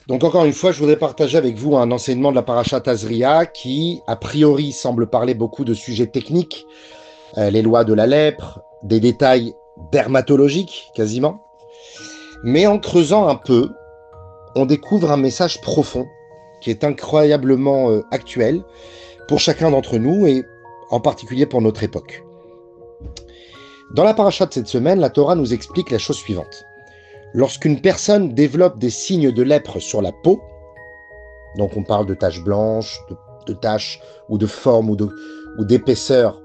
Donc encore une fois, je voudrais partager avec vous un enseignement de la Parashat Tazria qui, a priori, semble parler beaucoup de sujets techniques, les lois de la lèpre, des détails dermatologiques quasiment. Mais en creusant un peu, on découvre un message profond qui est incroyablement actuel pour chacun d'entre nous et en particulier pour notre époque. Dans la Parashat de cette semaine, la Torah nous explique la chose suivante. Lorsqu'une personne développe des signes de lèpre sur la peau, donc on parle de taches blanches, de taches ou de forme ou d'épaisseur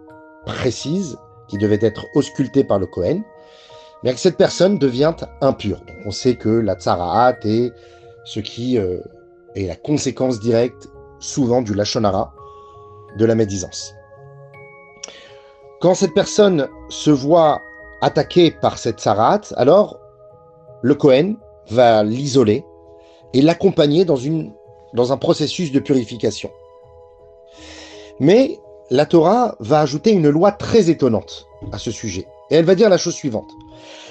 précise qui devait être auscultée par le Kohen, bien que cette personne devient impure. Donc on sait que la tsaraat est ce qui est la conséquence directe souvent du lachon hara, de la médisance. Quand cette personne se voit attaquée par cette tsaraat, alors le Kohen va l'isoler et l'accompagner dans un processus de purification. Mais la Torah va ajouter une loi très étonnante à ce sujet. Et elle va dire la chose suivante.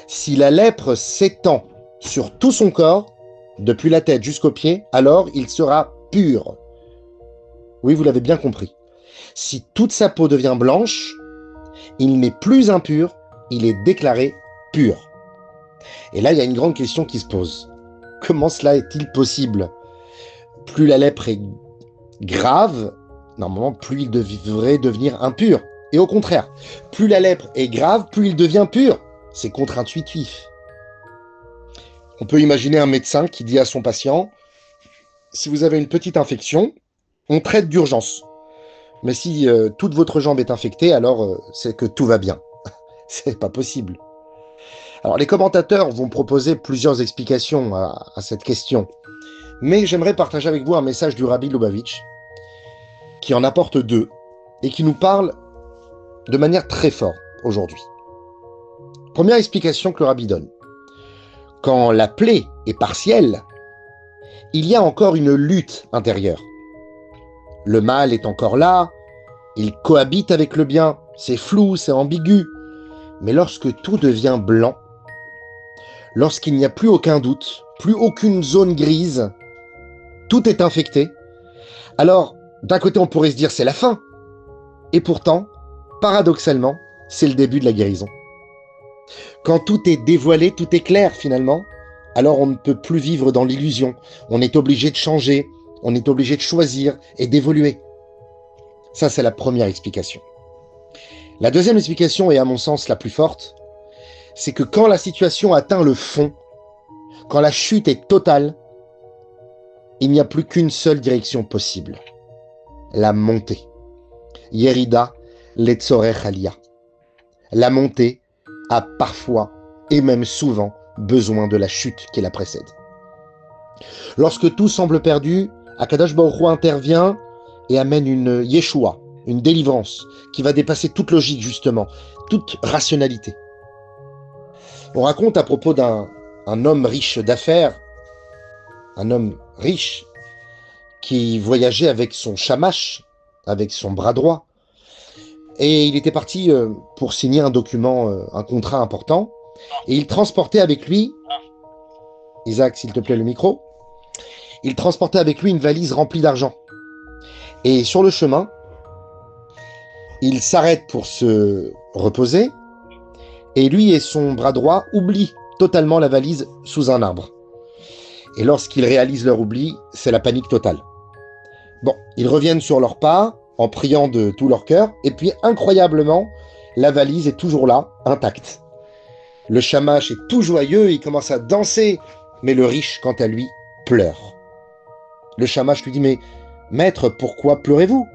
Si la lèpre s'étend sur tout son corps, depuis la tête jusqu'aux pieds, alors il sera pur. Oui, vous l'avez bien compris. Si toute sa peau devient blanche, il n'est plus impur, il est déclaré pur. Et là, il y a une grande question qui se pose. Comment cela est-il possible? Plus la lèpre est grave, normalement, plus il devrait devenir impur. Et au contraire, plus la lèpre est grave, plus il devient pur. C'est contre-intuitif. On peut imaginer un médecin qui dit à son patient, si vous avez une petite infection, on traite d'urgence. Mais si toute votre jambe est infectée, alors c'est que tout va bien. C'est pas possible. Alors les commentateurs vont proposer plusieurs explications à cette question. Mais j'aimerais partager avec vous un message du Rabbi Lubavitch qui en apporte deux et qui nous parle de manière très forte aujourd'hui. Première explication que le Rabbi donne. Quand la plaie est partielle, il y a encore une lutte intérieure. Le mal est encore là, il cohabite avec le bien, c'est flou, c'est ambigu. Mais lorsque tout devient blanc, lorsqu'il n'y a plus aucun doute, plus aucune zone grise, tout est infecté, alors d'un côté on pourrait se dire c'est la fin. Et pourtant, paradoxalement, c'est le début de la guérison. Quand tout est dévoilé, tout est clair finalement, alors on ne peut plus vivre dans l'illusion. On est obligé de changer, on est obligé de choisir et d'évoluer. Ça, c'est la première explication. La deuxième explication, et à mon sens la plus forte, c'est que quand la situation atteint le fond, quand la chute est totale, il n'y a plus qu'une seule direction possible. La montée. Yerida letzorech aliyah. La montée a parfois, et même souvent, besoin de la chute qui la précède. Lorsque tout semble perdu, Akadosh Baruch Hu intervient et amène une Yeshua, une délivrance, qui va dépasser toute logique justement, toute rationalité. On raconte à propos d'un homme riche d'affaires, un homme riche, qui voyageait avec son shamash, avec son bras droit, et il était parti pour signer un document, un contrat important, et il transportait avec lui, Isaac, s'il te plaît, le micro, il transportait avec lui une valise remplie d'argent. Et sur le chemin, il s'arrête pour se reposer, et lui et son bras droit oublient totalement la valise sous un arbre. Et lorsqu'ils réalisent leur oubli, c'est la panique totale. Bon, ils reviennent sur leur pas, en priant de tout leur cœur, et puis incroyablement, la valise est toujours là, intacte. Le shamash est tout joyeux, il commence à danser, mais le riche, quant à lui, pleure. Le shamash lui dit, mais maître, pourquoi pleurez-vous?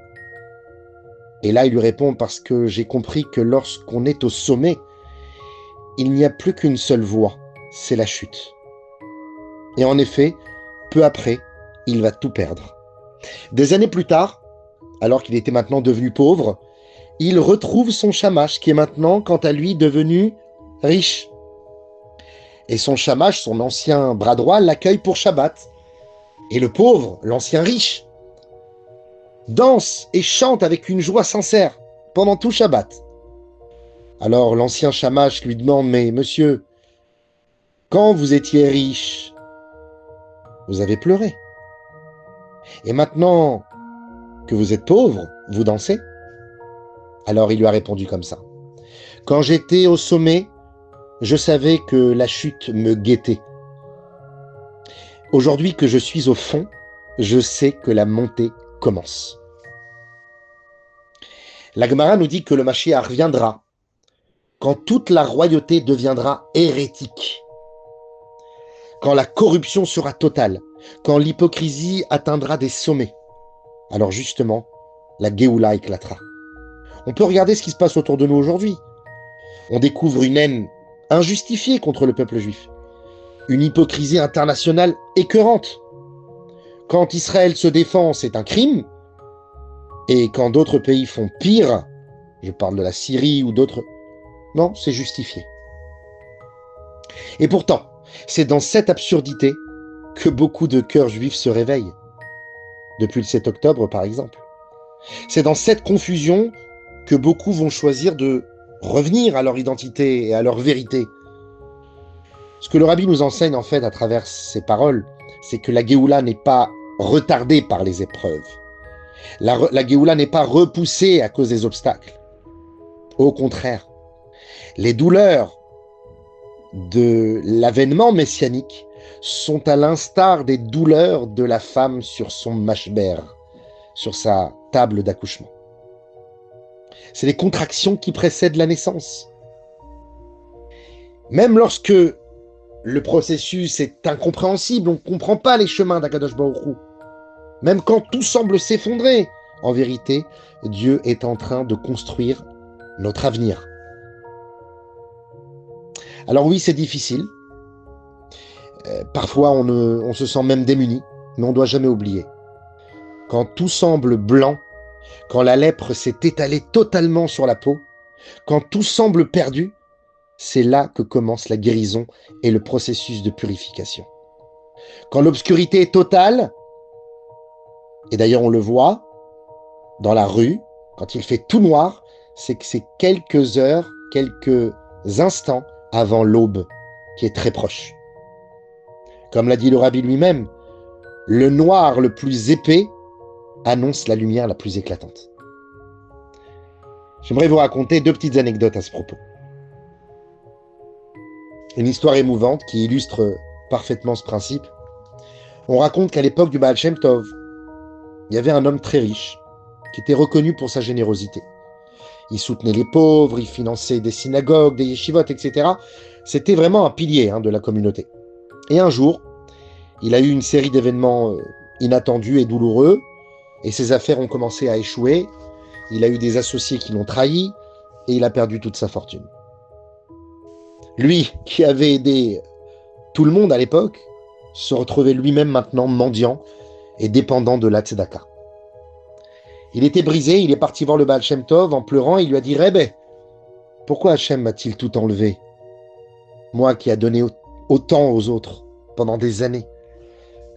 Et là, il lui répond, parce que j'ai compris que lorsqu'on est au sommet, il n'y a plus qu'une seule voie, c'est la chute. Et en effet, peu après, il va tout perdre. Des années plus tard, alors qu'il était maintenant devenu pauvre, il retrouve son shamash qui est maintenant, quant à lui, devenu riche. Et son shamash, son ancien bras droit, l'accueille pour Shabbat. Et le pauvre, l'ancien riche, danse et chante avec une joie sincère pendant tout Shabbat. Alors l'ancien shamash lui demande, mais monsieur, quand vous étiez riche, vous avez pleuré. Et maintenant que vous êtes pauvre, vous dansez? Alors il lui a répondu comme ça. Quand j'étais au sommet, je savais que la chute me guettait. Aujourd'hui que je suis au fond, je sais que la montée commence. La Gemara nous dit que le Mashiach reviendra quand toute la royauté deviendra hérétique, quand la corruption sera totale, quand l'hypocrisie atteindra des sommets. Alors justement, la Géoula éclatera. On peut regarder ce qui se passe autour de nous aujourd'hui. On découvre une haine injustifiée contre le peuple juif, une hypocrisie internationale écœurante. Quand Israël se défend, c'est un crime, et quand d'autres pays font pire, je parle de la Syrie ou d'autres, non, c'est justifié. Et pourtant, c'est dans cette absurdité que beaucoup de cœurs juifs se réveillent, depuis le 7 octobre par exemple. C'est dans cette confusion que beaucoup vont choisir de revenir à leur identité et à leur vérité. Ce que le Rabbi nous enseigne en fait à travers ces paroles, c'est que la Géoula n'est pas retardée par les épreuves. La Géoula n'est pas repoussée à cause des obstacles. Au contraire, les douleurs de l'avènement messianique sont à l'instar des douleurs de la femme sur son mashber, sur sa table d'accouchement. C'est les contractions qui précèdent la naissance. Même lorsque le processus est incompréhensible, on ne comprend pas les chemins d'Akadosh Baruch Hu. Même quand tout semble s'effondrer, en vérité, Dieu est en train de construire notre avenir. Alors oui, c'est difficile. Parfois, on se sent même démuni, mais on ne doit jamais oublier. Quand tout semble blanc, quand la lèpre s'est étalée totalement sur la peau, quand tout semble perdu, c'est là que commence la guérison et le processus de purification. Quand l'obscurité est totale, et d'ailleurs on le voit dans la rue, quand il fait tout noir, c'est que c'est quelques heures, quelques instants avant l'aube qui est très proche. Comme l'a dit le Rabbi lui-même, le noir le plus épais annonce la lumière la plus éclatante. J'aimerais vous raconter 2 petites anecdotes à ce propos. Une histoire émouvante qui illustre parfaitement ce principe. On raconte qu'à l'époque du Baal Shem Tov, il y avait un homme très riche qui était reconnu pour sa générosité. Il soutenait les pauvres, il finançait des synagogues, des yeshivot, etc. C'était vraiment un pilier de la communauté. Et un jour, il a eu une série d'événements inattendus et douloureux, et ses affaires ont commencé à échouer. Il a eu des associés qui l'ont trahi, et il a perdu toute sa fortune. Lui, qui avait aidé tout le monde à l'époque, se retrouvait lui-même maintenant mendiant et dépendant de la tzedaka. Il était brisé, il est parti voir le Baal Shem Tov en pleurant, il lui a dit « Rebbe, pourquoi Hachem m'a-t-il tout enlevé? Moi qui a donné autant aux autres pendant des années. »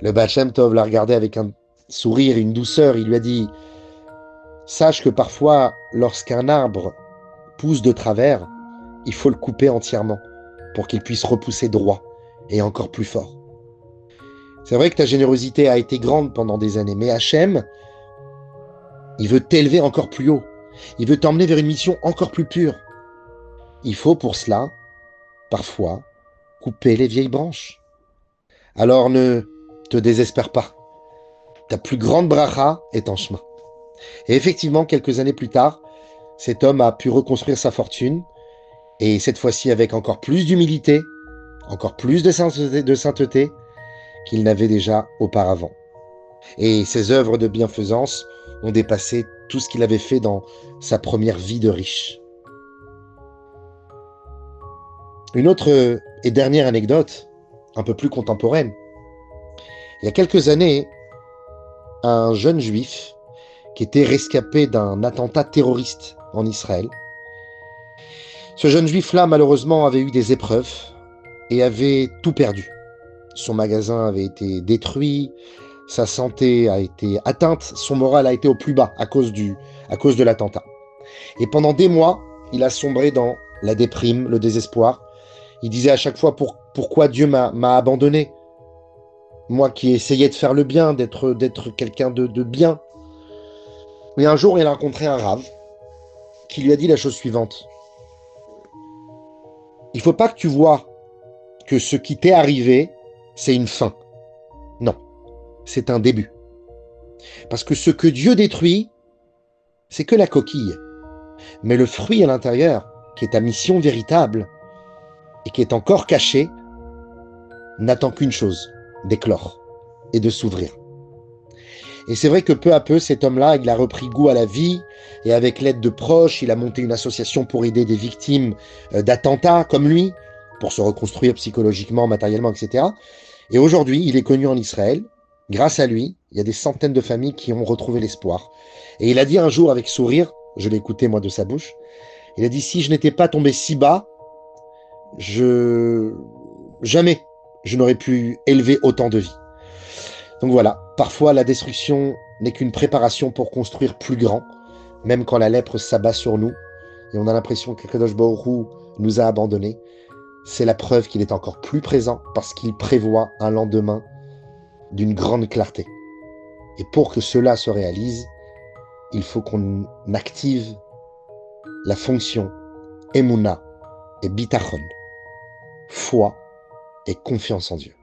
Le Baal Shem Tov l'a regardé avec un sourire, une douceur, il lui a dit « Sache que parfois, lorsqu'un arbre pousse de travers, il faut le couper entièrement pour qu'il puisse repousser droit et encore plus fort. C'est vrai que ta générosité a été grande pendant des années, mais Hachem, il veut t'élever encore plus haut. Il veut t'emmener vers une mission encore plus pure. Il faut pour cela, parfois, couper les vieilles branches. Alors ne te désespère pas. Ta plus grande bracha est en chemin. » Et effectivement, quelques années plus tard, cet homme a pu reconstruire sa fortune, et cette fois-ci avec encore plus d'humilité, encore plus de sainteté qu'il n'avait déjà auparavant. Et ses œuvres de bienfaisance ont dépassé tout ce qu'il avait fait dans sa première vie de riche. Une autre et dernière anecdote, un peu plus contemporaine. Il y a quelques années, un jeune juif qui était rescapé d'un attentat terroriste en Israël. Ce jeune juif-là, malheureusement, avait eu des épreuves et avait tout perdu. Son magasin avait été détruit, sa santé a été atteinte, son moral a été au plus bas à cause de l'attentat. Et pendant des mois, il a sombré dans la déprime, le désespoir. Il disait à chaque fois pourquoi Dieu m'a abandonné. moi qui essayais de faire le bien, d'être quelqu'un de bien. Et un jour, il a rencontré un rave qui lui a dit la chose suivante. Il faut pas que tu vois que ce qui t'est arrivé, c'est une fin. Non, c'est un début. Parce que ce que Dieu détruit, c'est que la coquille. Mais le fruit à l'intérieur, qui est ta mission véritable, et qui est encore caché, n'attend qu'une chose, d'éclore et de s'ouvrir. Et c'est vrai que peu à peu, cet homme-là, il a repris goût à la vie, et avec l'aide de proches, il a monté une association pour aider des victimes d'attentats comme lui, pour se reconstruire psychologiquement, matériellement, etc. Et aujourd'hui, il est connu en Israël. Grâce à lui, il y a des centaines de familles qui ont retrouvé l'espoir. Et il a dit un jour avec sourire, je l'ai écouté moi de sa bouche, il a dit, si je n'étais pas tombé si bas, jamais je n'aurais pu élever autant de vies. Donc voilà, parfois la destruction n'est qu'une préparation pour construire plus grand, même quand la lèpre s'abat sur nous et on a l'impression que Kadosh Baruch Hu nous a abandonnés. C'est la preuve qu'il est encore plus présent parce qu'il prévoit un lendemain d'une grande clarté. Et pour que cela se réalise, il faut qu'on active la fonction Emouna et Bitachon, foi et confiance en Dieu.